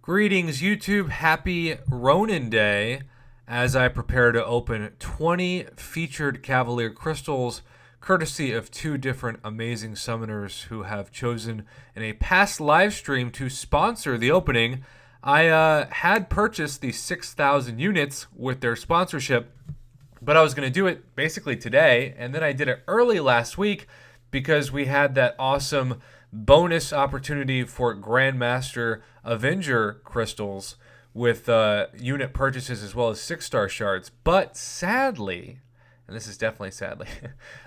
Greetings, YouTube. Happy Ronin Day as I prepare to open 20 featured Cavalier crystals, courtesy of two different amazing summoners who have chosen in a past live stream to sponsor the opening. I had purchased the 6,000 units with their sponsorship, but I was going to do it basically today, and then I did it early last week because we had that awesome bonus opportunity for Grandmaster Avenger crystals with unit purchases as well as 6-star shards. But sadly, and this is definitely sadly,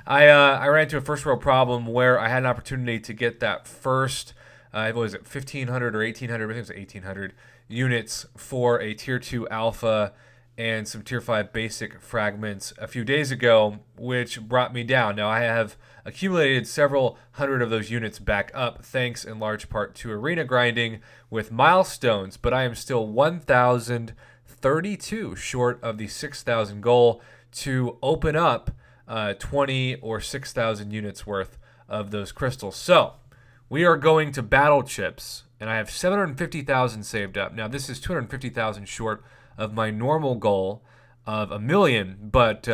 I ran into a first world problem where I had an opportunity to get that first, what was it, 1,500 or 1,800, I think it was 1,800 units for a Tier 2 Alpha and some Tier 5 basic fragments a few days ago, which brought me down. Now, I have accumulated several hundred of those units back up, thanks in large part to arena grinding with milestones, but I am still 1,032 short of the 6,000 goal to open up 20 or 6,000 units worth of those crystals. So, we are going to battle chips, and I have 750,000 saved up. Now, this is 250,000 short of my normal goal of 1 million, but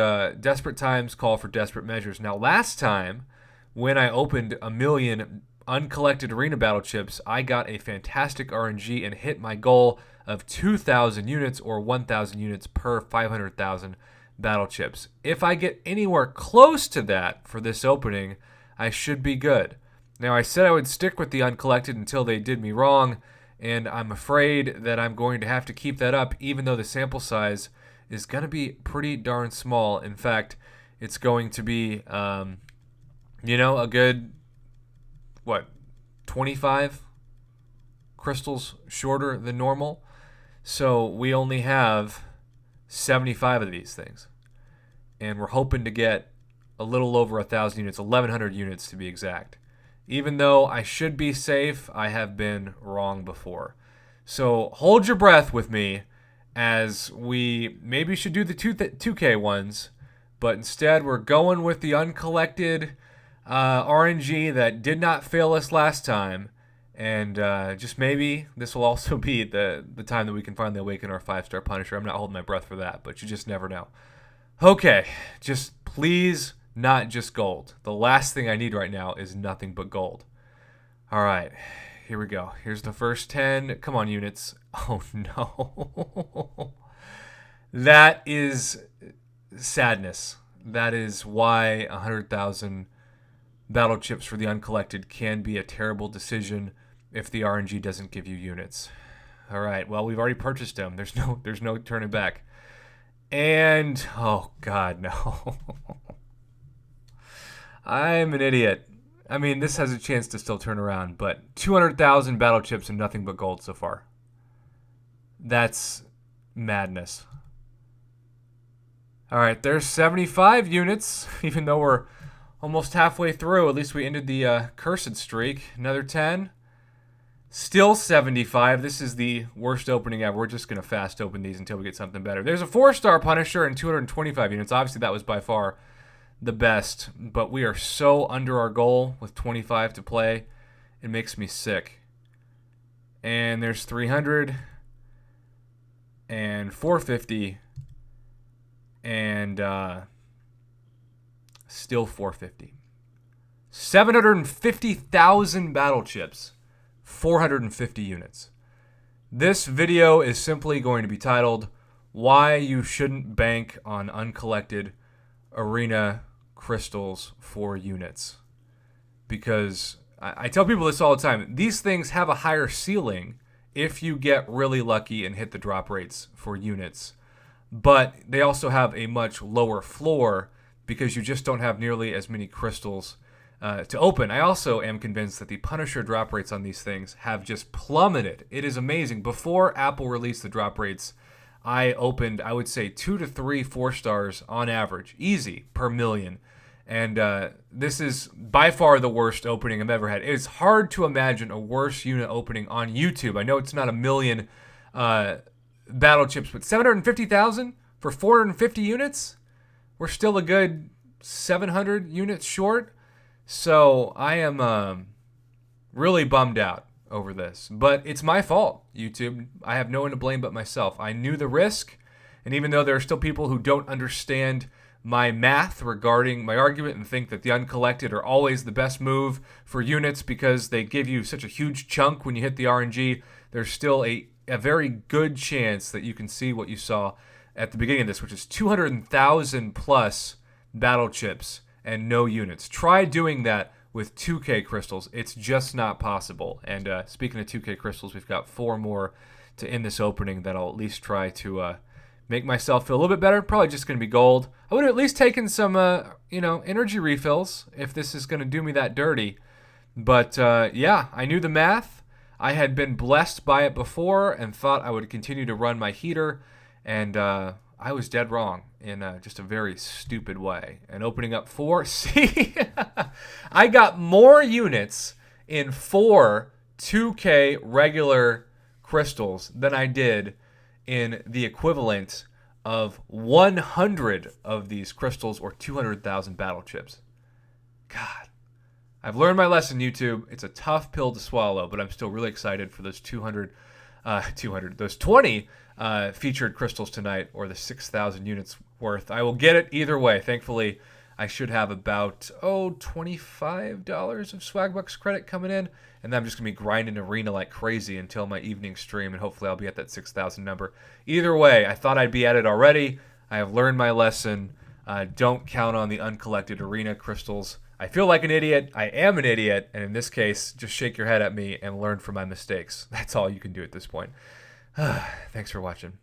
desperate times call for desperate measures. Now, last time when I opened 1 million uncollected arena battle chips, I got a fantastic RNG and hit my goal of 2,000 units or 1,000 units per 500,000 battle chips. If I get anywhere close to that for this opening, I should be good. Now, I said I would stick with the uncollected until they did me wrong, and I'm afraid that I'm going to have to keep that up, even though the sample size is going to be pretty darn small. In fact, it's going to be, a good, 25 crystals shorter than normal. So we only have 75 of these things. And we're hoping to get a little over 1,000 units, 1,100 units to be exact. Even though I should be safe, I have been wrong before. So hold your breath with me as we maybe should do the 2K ones, but instead we're going with the uncollected RNG that did not fail us last time. And just maybe this will also be the time that we can finally awaken our 5-star Punisher. I'm not holding my breath for that, but you just never know. Okay, just please not just gold. The last thing I need right now is nothing but gold. All right, here we go. Here's the first 10. Come on, units. Oh, no. That is sadness. That is why 100,000 battle chips for the uncollected can be a terrible decision if the RNG doesn't give you units. All right, well, we've already purchased them. There's no turning back. And, oh, God, no. I'm an idiot. I mean, this has a chance to still turn around, but 200,000 battle chips and nothing but gold so far. That's madness. All right, there's 75 units, even though we're almost halfway through. At least we ended the cursed streak. Another 10. Still 75. This is the worst opening ever. We're just going to fast open these until we get something better. There's a 4-star Punisher and 225 units. Obviously, that was by far the best, but we are so under our goal with 25 to play. It makes me sick. And there's 300 and 450 and still 450. 750,000 battle chips, 450 units. This video is simply going to be titled Why You Shouldn't Bank on Uncollected Arena Crystals for Units. Because I tell people this all the time. These things have a higher ceiling if you get really lucky and hit the drop rates for units. But they also have a much lower floor because you just don't have nearly as many crystals to open. I also am convinced that the Punisher drop rates on these things have just plummeted. It is amazing. Before Apple released the drop rates, I opened, I would say, 2 to 3 4-stars on average, easy, per million. And this is by far the worst opening I've ever had. It's hard to imagine a worse unit opening on YouTube. I know it's not 1 million battle chips, but 750,000 for 450 units? We're still a good 700 units short. So I am really bummed out. over this. But it's my fault, YouTube. I have no one to blame but myself. I knew the risk, and even though there are still people who don't understand my math regarding my argument and think that the uncollected are always the best move for units because they give you such a huge chunk when you hit the RNG, there's still a very good chance that you can see what you saw at the beginning of this, which is 200,000 plus battle chips and no units. Try doing that with 2K crystals. It's just not possible. And speaking of 2K crystals, we've got 4 more to end this opening that I'll at least try to make myself feel a little bit better. Probably just going to be gold. I would have at least taken some, energy refills if this is going to do me that dirty. But yeah, I knew the math. I had been blessed by it before and thought I would continue to run my heater. And I was dead wrong in just a very stupid way. And opening up 4, see, I got more units in 4 2K regular crystals than I did in the equivalent of 100 of these crystals or 200,000 battle chips. God, I've learned my lesson, YouTube. It's a tough pill to swallow, but I'm still really excited for those 20 featured crystals tonight, or the 6,000 units worth. I will get it either way. Thankfully, I should have about, $25 of Swagbucks credit coming in, and then I'm just going to be grinding Arena like crazy until my evening stream, and hopefully I'll be at that 6,000 number. Either way, I thought I'd be at it already. I have learned my lesson. Don't count on the uncollected Arena crystals. I feel like an idiot. I am an idiot. And in this case, just shake your head at me and learn from my mistakes. That's all you can do at this point. Thanks for watching.